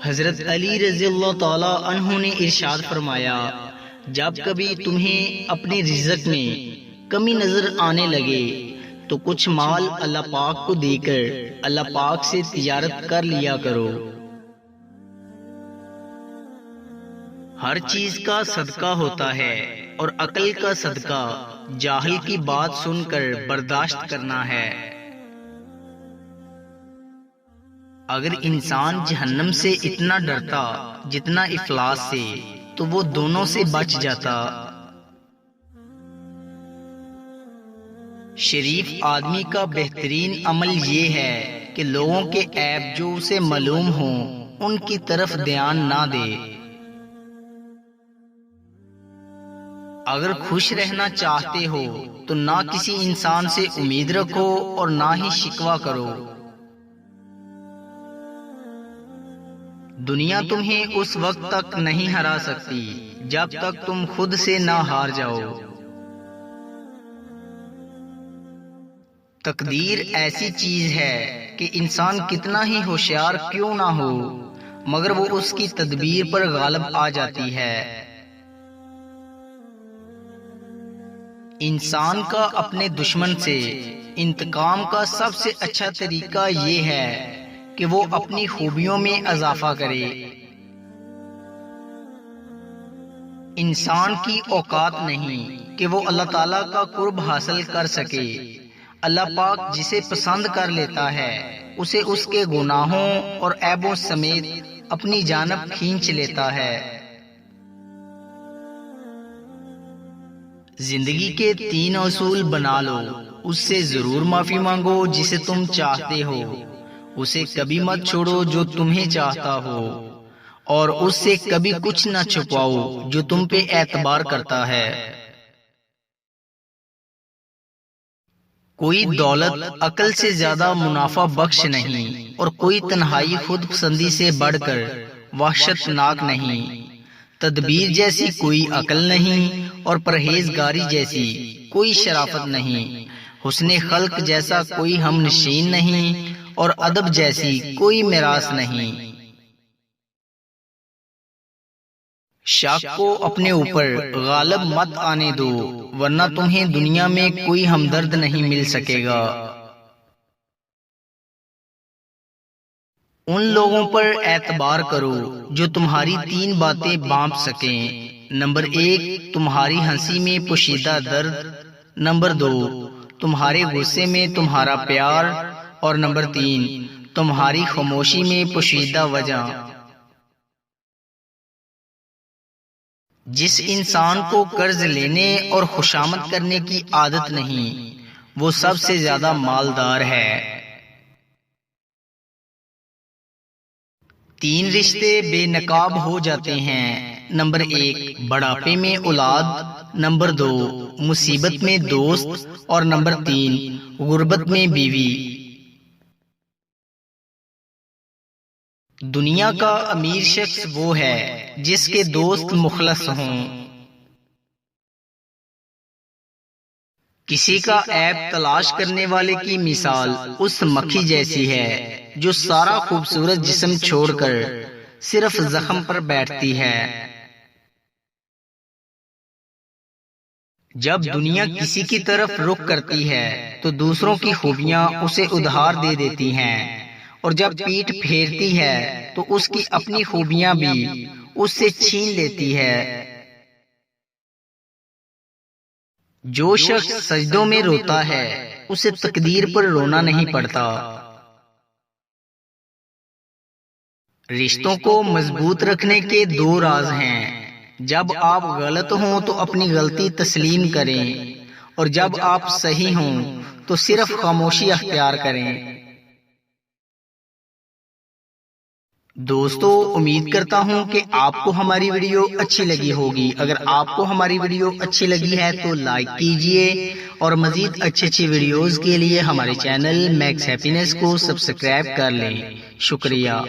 حضرت علی رضی اللہ تعالی عنہ نے ارشاد فرمایا، جب کبھی تمہیں اپنے رزق میں کمی نظر آنے لگے تو کچھ مال اللہ پاک کو دے کر اللہ پاک سے تجارت کر لیا کرو۔ ہر چیز کا صدقہ ہوتا ہے اور عقل کا صدقہ جاہل کی بات سن کر برداشت کرنا ہے۔ اگر انسان جہنم سے اتنا ڈرتا جتنا افلاس سے تو وہ دونوں سے بچ جاتا۔ شریف آدمی کا بہترین عمل یہ ہے کہ لوگوں کے عیب جو اسے معلوم ہوں ان کی طرف دھیان نہ دے۔ اگر خوش رہنا چاہتے ہو تو نہ کسی انسان سے امید رکھو اور نہ ہی شکوہ کرو۔ دنیا تمہیں اس وقت تک نہیں ہرا سکتی جب تک تم خود سے نہ ہار جاؤ۔ تقدیر ایسی چیز ہے کہ انسان کتنا ہی ہوشیار کیوں نہ ہو مگر وہ اس کی تدبیر پر غالب آ جاتی ہے۔ انسان کا اپنے دشمن سے انتقام کا سب سے اچھا طریقہ یہ ہے کہ وہ اپنی خوبیوں میں اضافہ کرے۔ انسان کی اوقات نہیں کہ وہ اللہ تعالیٰ کا قرب حاصل کر سکے۔ اللہ پاک جسے پسند کر لیتا ہے اسے اس کے گناہوں اور عیبوں سمیت اپنی جانب کھینچ لیتا ہے۔ زندگی کے 3 اصول بنا لو۔ اس سے ضرور معافی مانگو جسے تم چاہتے ہو، اسے کبھی مت چھوڑو جو تمہیں چاہتا ہو، اور اس سے کبھی کچھ نہ چھپاؤ جو تم پہ اعتبار کرتا ہے۔ کوئی دولت عقل سے زیادہ منافع بخش نہیں اور کوئی تنہائی خود پسندی سے بڑھ کر وحشت ناک نہیں۔ تدبیر جیسی کوئی عقل نہیں اور پرہیزگاری جیسی کوئی شرافت نہیں۔ حسن خلق جیسا کوئی ہم نشین نہیں اور ادب جیسی کوئی میراث نہیں۔ شک کو اپنے اوپر غالب مت آنے دو ورنہ تمہیں دنیا میں کوئی ہمدرد نہیں مل سکے گا۔ ان لوگوں پر اعتبار کرو جو تمہاری 3 باتیں بانپ سکیں۔ نمبر 1 تمہاری ہنسی میں پوشیدہ درد، نمبر 2 تمہارے غصے میں تمہارا پیار، اور نمبر 3 تمہاری خاموشی میں پوشیدہ وجہ۔ جس انسان کو قرض لینے اور خوشامد کرنے کی عادت نہیں وہ سب سے زیادہ مالدار ہے۔ 3 رشتے بے نقاب ہو جاتے ہیں۔ نمبر 1 بڑھاپے میں اولاد، نمبر 2 مصیبت میں دوست، اور نمبر 3 غربت میں بیوی۔ دنیا کا امیر شخص وہ ہے جس کے دوست مخلص ہوں۔ کسی کا عیب تلاش کرنے والے کی مثال اس مکھی جیسی ہے جو سارا خوبصورت جسم چھوڑ کر صرف زخم پر بیٹھتی ہے۔ جب دنیا کسی کی طرف رخ کرتی ہے تو دوسروں کی خوبیاں اسے ادھار دے دیتی ہیں، اور جب پیٹھ پھیرتی ہے تو اس کی اپنی خوبیاں بھی اس سے چھین لیتی ہے۔ جو شخص سجدوں میں روتا ہے اسے تقدیر پر رونا نہیں پڑتا۔ رشتوں کو مضبوط رکھنے کے 2 راز ہیں۔ جب آپ غلط ہوں تو اپنی غلطی تسلیم کریں، اور جب آپ صحیح ہوں تو صرف خاموشی اختیار کریں۔ دوستو، امید کرتا ہوں کہ آپ کو ہماری ویڈیو اچھی لگی ہوگی۔ اگر آپ کو ہماری ویڈیو اچھی لگی ہے تو لائک کیجئے، اور مزید اچھی ویڈیوز کے لیے ہمارے چینل میکس ہیپینس کو سبسکرائب کر لیں۔ شکریہ۔